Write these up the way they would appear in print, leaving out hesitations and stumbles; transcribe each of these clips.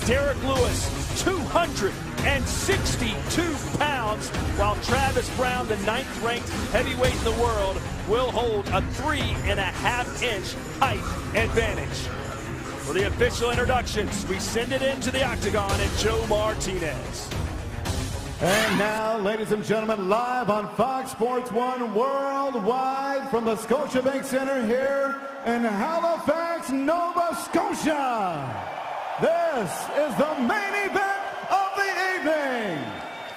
Derrick Lewis, 262 pounds, while Travis Browne, the 9th-ranked heavyweight in the world, will hold a 3.5-inch height advantage. For the official introductions, we send it into the octagon and Joe Martinez. And now, ladies and gentlemen, live on Fox Sports 1 worldwide from the Scotiabank Center here in Halifax, Nova Scotia. This is the main event of the evening.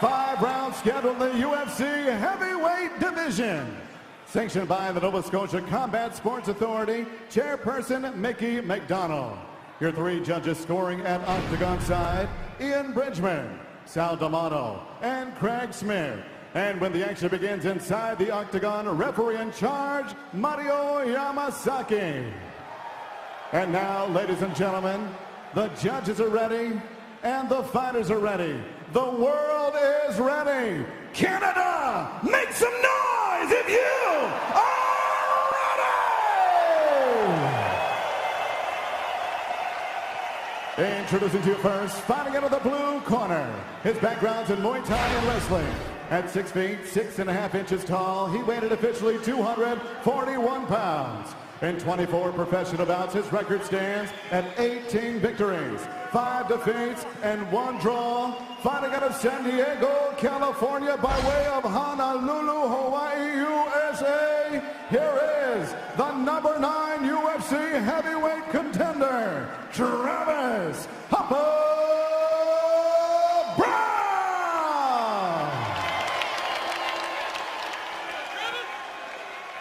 5 rounds scheduled in the UFC heavyweight division. Sanctioned by the Nova Scotia Combat Sports Authority, Chairperson Mickey McDonald. Your 3 judges scoring at octagon side, Ian Bridgman, Sal D'Amato, and Craig Smith. And when the action begins inside the octagon, referee in charge, Mario Yamasaki. And now, ladies and gentlemen, the judges are ready and the fighters are ready. The world is ready. Canada, make some noise if you are ready! Introducing to you first, fighting out of the blue corner. His background's in Muay Thai and wrestling. At 6 feet, 6.5 inches tall, he weighed officially 241 pounds. In 24 professional bouts, his record stands at 18 victories, 5 defeats, and 1 draw. Fighting out of San Diego, California, by way of Honolulu, Hawaii, USA, here is the number 9 UFC heavyweight contender, Travis Browne!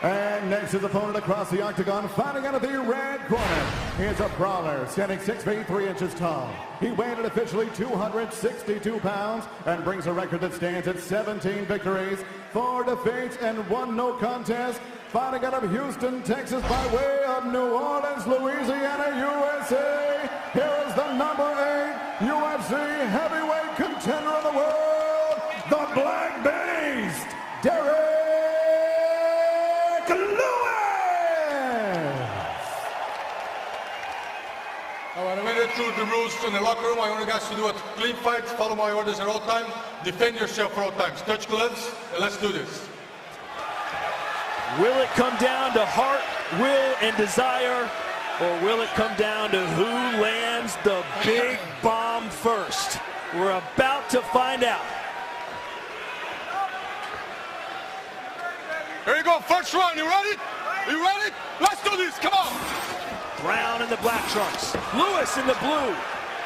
And next, his opponent across the octagon, fighting out of the red corner. He is a brawler, standing 6 feet 3 inches tall. He weighed at officially 262 pounds and brings a record that stands at 17 victories, 4 defeats, and 1 no contest. Fighting out of Houston, Texas, by way of New Orleans, Louisiana, USA. Here is the number 8 UFC heavyweight contender of the world, the Black Beast, Derrick. When I went through the rules in the locker room, I want you guys to do a clean fight, follow my orders at all times, defend yourself for all times. Touch gloves, and let's do this. Will it come down to heart, will, and desire, or will it come down to who lands the big bomb first? We're about to find out. Here you go, first round, you ready? You ready? Let's do this, come on! Browne in the black trunks. Lewis in the blue.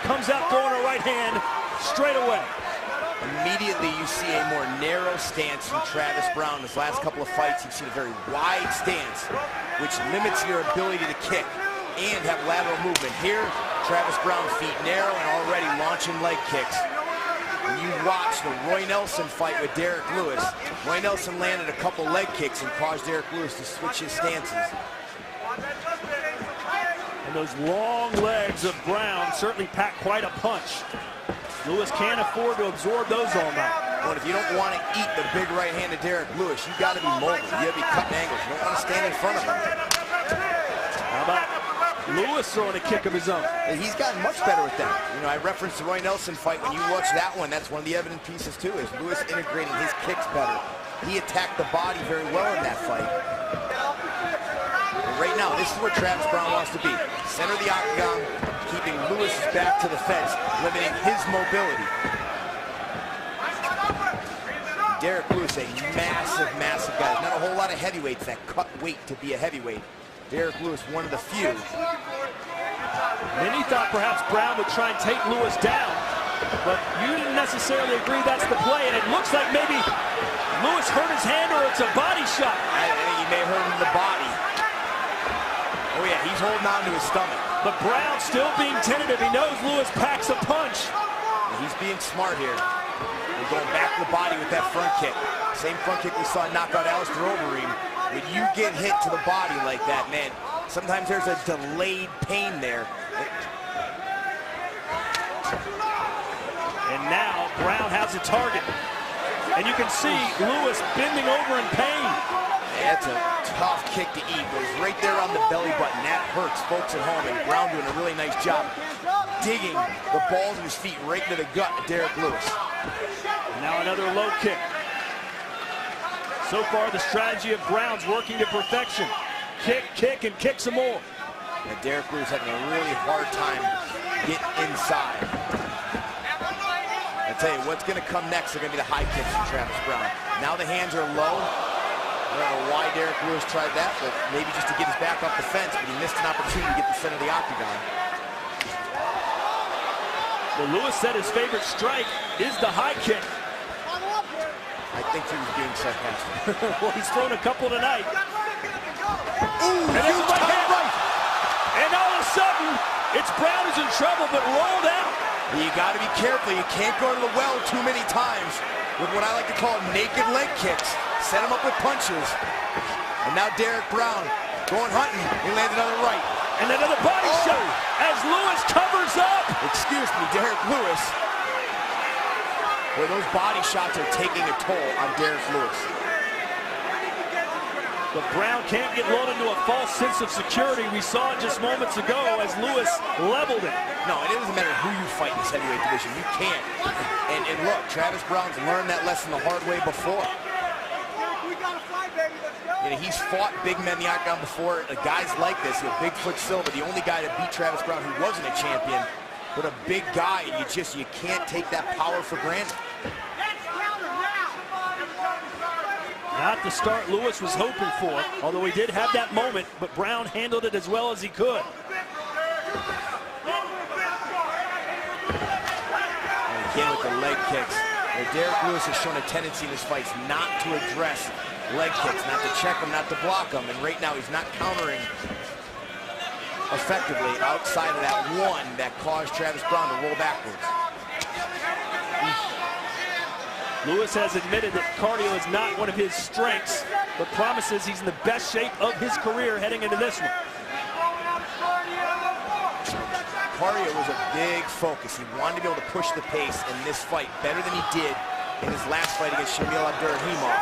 Comes out throwing a right hand straight away. Immediately you see a more narrow stance from Travis Browne. His last couple of fights, you've seen a very wide stance, which limits your ability to kick and have lateral movement. Here, Travis Browne feet narrow and already launching leg kicks. When you watch the Roy Nelson fight with Derrick Lewis, Roy Nelson landed a couple leg kicks and caused Derrick Lewis to switch his stances. And those long legs of Browne certainly pack quite a punch. Lewis can't afford to absorb those all night. Well, if you don't want to eat the big right hand of Derrick Lewis, you got to be mobile. You got to be cutting angles. You don't want to stand in front of him. How about Lewis throwing a kick of his own? He's gotten much better with that. You know, I referenced the Roy Nelson fight. When you watch that one, that's one of the evident pieces too, is Lewis integrating his kicks better. He attacked the body very well in that fight. Right now, this is where Travis Browne wants to be. Center of the octagon, keeping Lewis's back to the fence, limiting his mobility. Derrick Lewis, a massive, massive guy. Not a whole lot of heavyweights that cut weight to be a heavyweight. Derrick Lewis, one of the few. Many thought perhaps Browne would try and take Lewis down, but you didn't necessarily agree that's the play, and it looks like maybe Lewis hurt his hand or it's a body shot. I think he may have hurt him in the body. Oh yeah, he's holding on to his stomach. But Browne still being tentative. He knows Lewis packs a punch. He's being smart here. We're going back to the body with that front kick. Same front kick we saw knock out Alistair Overeem. When you get hit to the body like that, man, sometimes there's a delayed pain there. And now Browne has a target. And you can see Lewis bending over in pain. That's a tough kick to eat. Goes right there on the belly button. That hurts folks at home, and Browne doing a really nice job digging the balls of his feet right into the gut of Derrick Lewis. Now another low kick. So far, the strategy of Browne's working to perfection. Kick, kick, and kick some more. And Derrick Lewis having a really hard time getting inside. I tell you, what's going to come next are going to be the high kicks from Travis Browne. Now the hands are low. I don't know why Derrick Lewis tried that, but maybe just to get his back off the fence, but he missed an opportunity to get the center of the octagon. Well, Lewis said his favorite strike is the high kick. I think he was being sarcastic. Well, he's thrown a couple tonight. Ooh, and there's a right hand. Right. And all of a sudden, it's Browne who's in trouble, but rolled out. You got to be careful. You can't go to the well too many times with what I like to call naked leg kicks. Set him up with punches. And now Derrick Browne going hunting. He landed another right. And another body shot as Lewis covers up. Excuse me, Derrick Lewis. Boy, those body shots are taking a toll on Derrick Lewis. But Browne can't get lulled into a false sense of security. We saw it just moments ago as Lewis leveled it. No, it doesn't matter who you fight in this heavyweight division. You can't. And look, Travis Browne's learned that lesson the hard way before. You know, he's fought big men in the octagon before. Guys like this, you know, Bigfoot Silva, the only guy to beat Travis Browne who wasn't a champion, but a big guy, and you can't take that power for granted. Not the start Lewis was hoping for, although he did have that moment, but Browne handled it as well as he could. And again with the leg kicks. Derrick Lewis has shown a tendency in his fights not to address leg kicks, not to check them, not to block them, and right now he's not countering effectively outside of that one that caused Travis Browne to roll backwards. Lewis has admitted that cardio is not one of his strengths, but promises he's in the best shape of his career heading into this one. Cardio was a big focus. He wanted to be able to push the pace in this fight better than he did in his last fight against Shamil Abdurrahimov.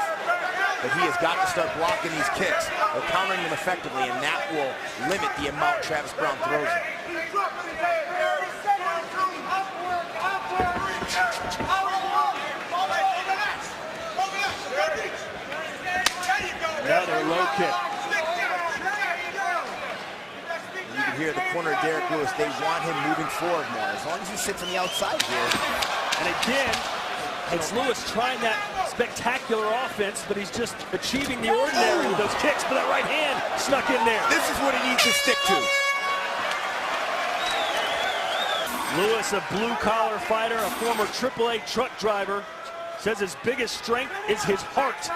But he has got to start blocking these kicks or countering them effectively, and that will limit the amount Travis Browne throws him. Another low kick. You can hear the corner of Derrick Lewis. They want him moving forward more, as long as he sits on the outside here. And again, it's Lewis trying that spectacular offense, but he's just achieving the ordinary with those kicks, but that right hand snuck in there. This is what he needs to stick to. Lewis, a blue-collar fighter, a former AAA truck driver, says his biggest strength is his heart.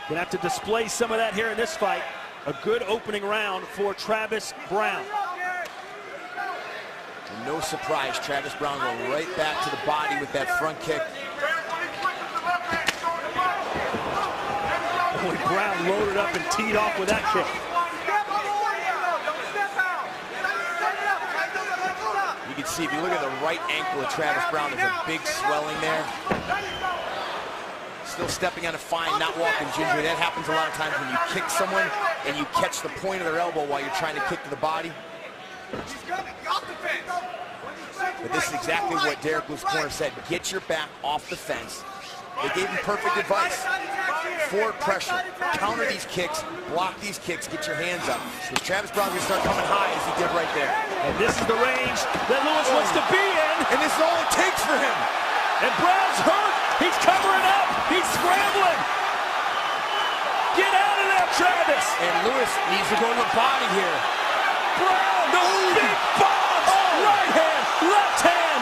Gonna have to display some of that here in this fight. A good opening round for Travis Browne. And no surprise, Travis Browne going right back to the body with that front kick. Boy, Browne loaded up and teed off with that kick. You can see, if you look at the right ankle of Travis Browne, there's a big swelling there. Still stepping on a fine, not walking gingerly. That happens a lot of times when you kick someone and you catch the point of their elbow while you're trying to kick to the body. But this is exactly what Derrick Lewis' corner said. Get your back off the fence. They gave him perfect advice. Forward pressure, counter these kicks, block these kicks, get your hands up. Because Travis Browne's gonna start coming high as he did right there. And this is the range that Lewis wants to be in. And this is all it takes for him. And Browne's hurt. He's covering up. He's scrambling. Get out of there, Travis. And Lewis needs to go to the body here. Browne, the big bombs. Right hand, left hand.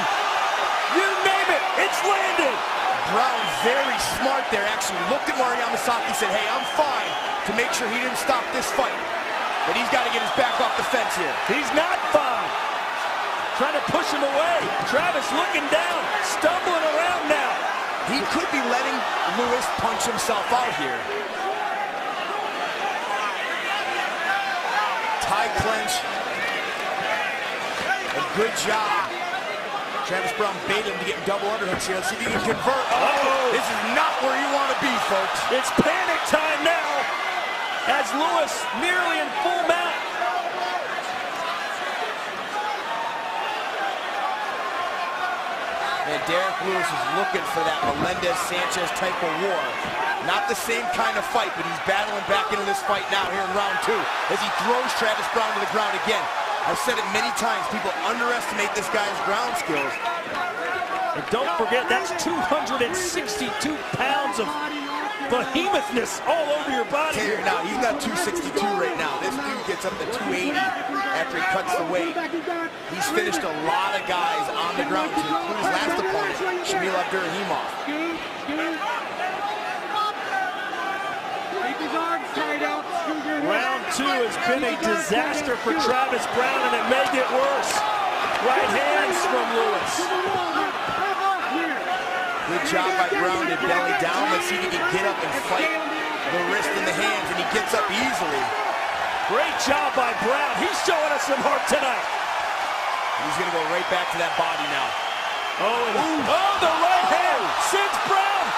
You name it, it's landed. Browne, very smart there, actually looked at Mario Yamasaki, said, hey, I'm fine, to make sure he didn't stop this fight. But he's got to get his back off the fence here. He's not fine. Trying to push him away. Travis looking down, stumbling around now. He could be letting Lewis punch himself out here. Tie clench. A good job. Travis Browne baited him to get double underhooks here. Let's see if he can convert. Oh, this is not where you want to be, folks. It's panic time now as Lewis nearly in full mount. And Derrick Lewis is looking for that Melendez-Sanchez type of war. Not the same kind of fight, but he's battling back into this fight now here in round 2 as he throws Travis Browne to the ground again. I've said it many times, people underestimate this guy's ground skills. And don't forget, that's 262 pounds of behemouthness all over your body. Now, he's got 262 right now. This dude gets up to 280 after he cuts the weight. He's finished a lot of guys on the ground, to include his last opponent, Shamil Abdurakhimov. Round 2 has been a disaster for Travis Browne, and it may get worse. Right hands from Lewis. Good job by Browne to belly down. Let's see if he can get up and fight the wrist and the hands, and he gets up easily. Great job by Browne. He's showing us some heart tonight. He's going to go right back to that body now. Oh, the right hand sends Browne